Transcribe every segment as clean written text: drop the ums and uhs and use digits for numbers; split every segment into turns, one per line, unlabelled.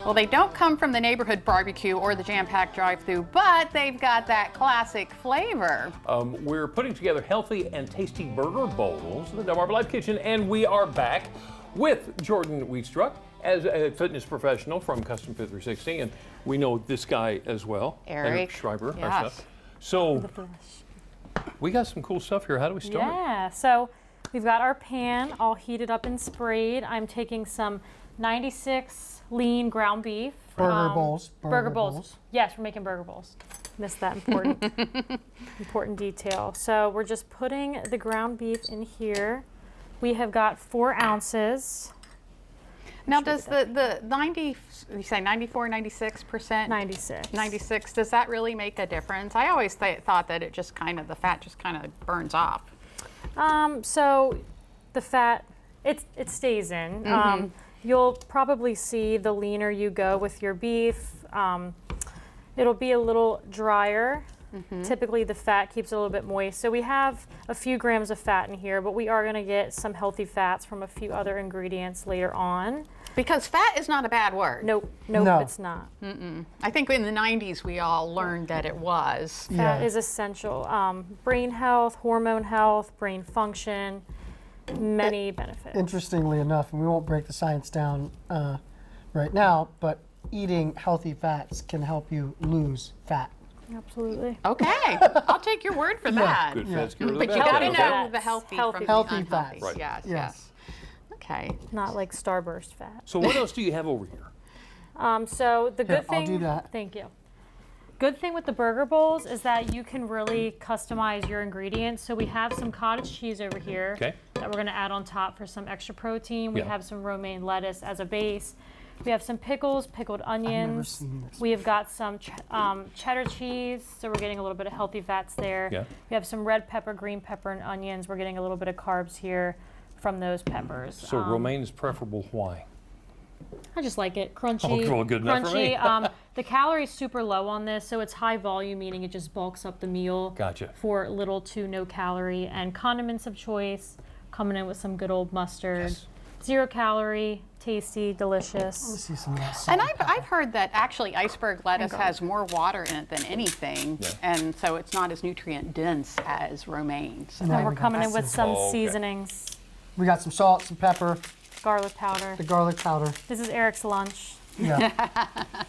Well, they don't come from the neighborhood barbecue or the jam-packed drive-thru, but they've got that classic flavor.
We're putting together healthy and tasty burger bowls in the DelmarvaLife kitchen, and we are back with Jordan Wheatstruck as a fitness professional from CustomFit360, and we know this guy as well,
Eric
Schreiber.
Yes.
Our stuff. So we got some cool stuff here. How do we start?
Yeah, so we've got our pan all heated up and sprayed. I'm taking some 96 lean ground beef.
Burger bowls.
Burger bowls. Yes, we're making burger bowls. Missed that important, important detail. So we're just putting the ground beef in here. We have got 4 ounces.
Now, does the 90, you say 94, 96%?
96.
96, does that really make a difference? I always thought that it just kind of, the fat just kind of burns off.
So the fat, it stays in. You'll probably see the leaner you go with your beef, it'll be a little drier. Typically the fat keeps it a little bit moist. So we have a few grams of fat in here, but we are gonna get some healthy fats from a few other ingredients later on.
Because fat is not a bad word.
Nope,
No.
it's not.
I think in the 90s we all learned that it was.
Fat
Yeah.
is essential. Brain health, hormone health, brain function, many benefits.
Interestingly enough, and we won't break the science down right now, but eating healthy fats can help you lose fat.
Absolutely.
Okay, I'll take your word for that.
Good fats, get rid of
But
the
you
bad
gotta
fats.
know the healthy
Healthy
from
Healthy
the unhealthy.
fats.
Right.
Yes,
Yes.
yes. Okay.
Not like Starburst fat.
So what else do you have over here?
So the
Here,
good thing.
I'll do that.
Thank you. Good thing with the burger bowls is that you can really customize your ingredients. So we have some cottage cheese over here
Okay.
that we're going to add on top for some extra protein. We
Yeah.
have some romaine lettuce as a base. We have some pickles, pickled onions.
seen this.
We have got some cheddar cheese, so we're getting a little bit of healthy fats there.
Yeah.
We have some red pepper, green pepper, and onions. We're getting a little bit of carbs here from those peppers.
So romaine is preferable. Why?
I just like it crunchy.
Oh, well, good enough for me.
Crunchy. The calories super low on this, so it's high volume, meaning it just bulks up the meal.
Gotcha.
For little to no calorie, and condiments of choice coming in with some good old mustard.
Yes.
0 calorie, tasty, delicious.
Let's see some of that salt
And
and pepper.
I've heard that actually iceberg lettuce has more water in it than anything,
Yeah.
and so it's not as nutrient dense as romaine. So
No.
And we're
we got
coming in
that
with some
Oh, okay.
seasonings,
We got some salt, some pepper,
garlic powder.
the garlic powder.
This is Eric's lunch.
Yeah.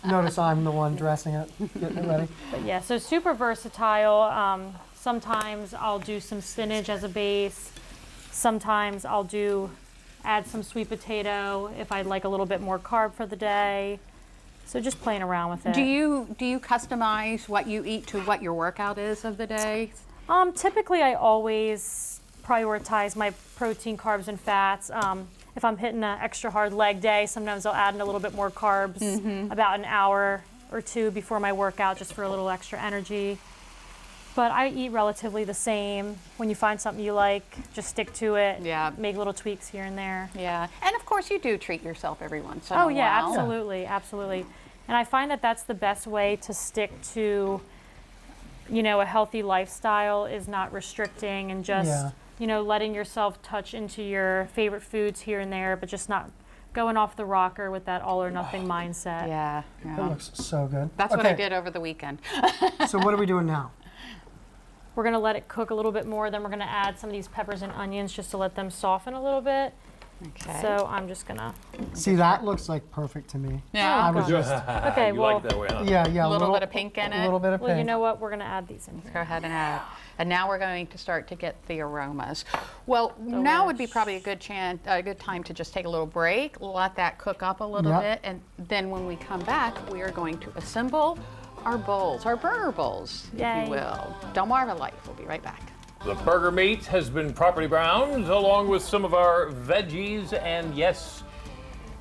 Notice I'm the one dressing it, getting it ready.
But yeah, so super versatile. Sometimes I'll do some spinach as a base. Sometimes I'll add some sweet potato if I'd like a little bit more carb for the day. So just playing around with it.
do you customize what you eat to what your workout is of the day?
Typically I always prioritize my protein, carbs, and fats. If I'm hitting an extra hard leg day, sometimes I'll add in a little bit more carbs about an hour or 2 before my workout just for a little extra energy. But I eat relatively the same. When you find something you like, just stick to it.
Yeah.
Make little tweaks here and there.
Yeah, and of course you do treat yourself every once in a
Oh
while.
yeah, absolutely, absolutely. And I find that that's the best way to stick to, a healthy lifestyle is not restricting and just,
Yeah.
letting yourself touch into your favorite foods here and there, but just not going off the rocker with that all or nothing mindset.
Yeah,
That
yeah.
looks so good.
That's what I
Okay,
did over the weekend.
So what are we doing now?
We're gonna let it cook a little bit more, then we're gonna add some of these peppers and onions just to let them soften a little bit.
Okay.
So I'm just gonna,
See, that looks like perfect to me.
Yeah.
I was
gosh.
just,
Okay,
you
well-
like that way, huh?
yeah,
a little bit of pink in
a
it.
little bit of
well, you
pink.
know what, we're gonna add these in here.
Go ahead and add. And now we're going to start to get the aromas. Well, now would be probably a good time to just take a little break, let that cook up a little
Yep.
bit, and then when we come back, we are going to assemble our bowls, our burger bowls, if
Yay.
you will. DelmarvaLife. We'll be right back.
The burger meat has been properly browned along with some of our veggies, and yes,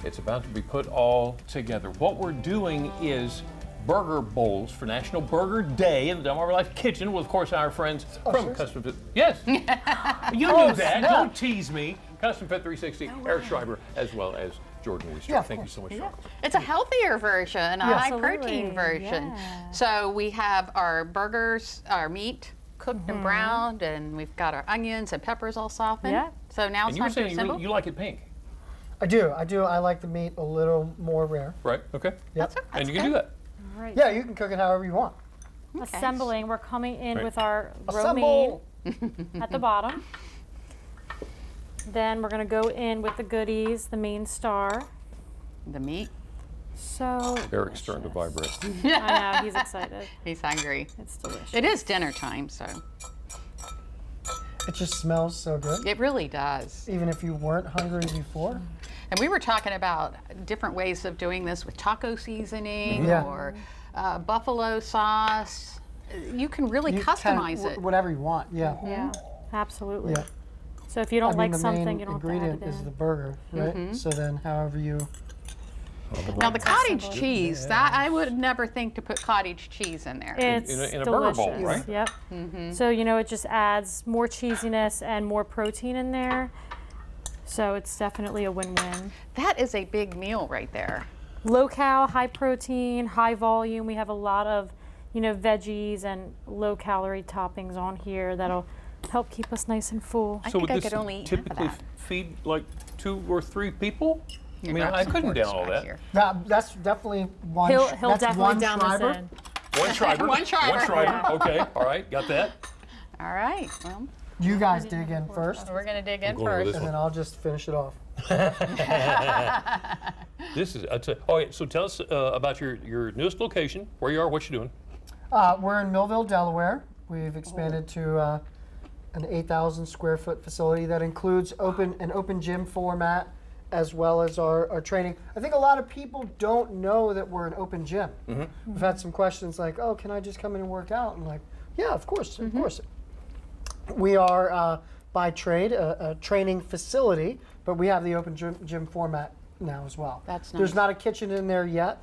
it's about to be put all together. What we're doing is burger bowls for National Burger Day in the DelmarvaLife kitchen with, of course, our friends from CustomFit. Yes, you knew that. Don't tease me. CustomFit360, Eric Schreiber, as well as Jordan Wheatstruck.
Yeah, of
Thank you
course.
so much for
It's a healthier version, a high protein
Absolutely,
version.
yeah.
So we have our burgers, our meat cooked and browned, and we've got our onions and peppers all softened.
Yeah.
So now it's
And you were
time to
saying
assemble.
you like it pink.
I do. I like the meat a little more rare.
Right, okay.
Yep.
And you can do that.
All right.
Yeah, you can cook it however you want.
Assembling, we're coming in
Right.
with our
Assemble.
romaine at the bottom. Then we're gonna go in with the goodies, the main star.
The meat.
So
Eric's starting to
delicious.
vibrate.
I know, he's excited.
He's hungry.
It's delicious.
It is dinner time, so
It just smells so good,
it really does.
even if you weren't hungry before.
And we were talking about different ways of doing this with taco seasoning
Yeah.
or buffalo sauce. You can really
You can-
customize it.
Whatever you want. Yeah.
Yeah, absolutely.
Yeah.
So if you don't
I mean,
like
the
something,
main
you don't have to add
ingredient
it
is
in.
the burger, right?
Mm-hmm.
So then, however you.
Now the cottage
Assemble it.
cheese, that I would never think to put cottage cheese in there.
It's
in a burger
delicious.
bowl, right?
Yep. So it just adds more cheesiness and more protein in there. So it's definitely a win-win.
That is a big meal right there.
Low cal, high protein, high volume. We have a lot of, veggies and low calorie toppings on here that'll help keep us nice and full.
I
So
think
would
I
this
could only eat half of
typically
that.
feed like 2 or 3 people? I mean,
Grab
I
some
couldn't
forks
down all
back
that.
here.
That's definitely one.
He'll
that's
definitely
one
down
Schreiber.
this in.
One Schreiber.
One Schreiber.
One Schreiber. Okay, all right, got that.
All right. Well,
You guys dig in first,
we're gonna dig in
going with
first.
this
and then I'll just finish it off.
This is, all right, so tell us about your newest location, where you are, what you're doing.
We're in Millville, Delaware. We've expanded to an 8,000 square foot facility that includes an open gym format, as well as our training. I think a lot of people don't know that we're an open gym. We've had some questions like, "Oh, can I just come in and work out?" And like, "Yeah, of course, of course." We are by trade a training facility, but we have the open gym format now as well.
That's
There's
nice.
not a kitchen in there yet,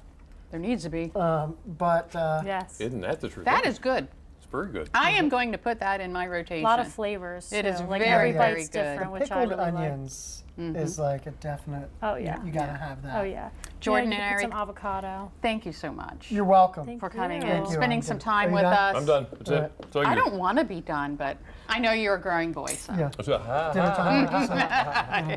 There needs to be.
but
Yes.
Isn't that the truth?
That is good.
It's very good.
I am going to put that in my rotation.
A lot of flavors.
It
too.
is
like
very,
every
very
bite's
good.
different, which I
pickled
really like.
onions is like a definite.
Oh yeah.
You gotta have that.
Oh yeah.
Jordan
you
and
can put
Eric.
some avocado.
Thank you so much
You're welcome.
Thank
for coming
you.
in,
Thank you,
spending
I'm
some
done.
time
Are you
with
done?
us.
I'm done. That's
All
it.
right.
That's all you
I
do.
don't want to be done, but I know you're a growing boy, so.
Yeah.
That's it. Ha,
Dinner
ha,
time.
ha.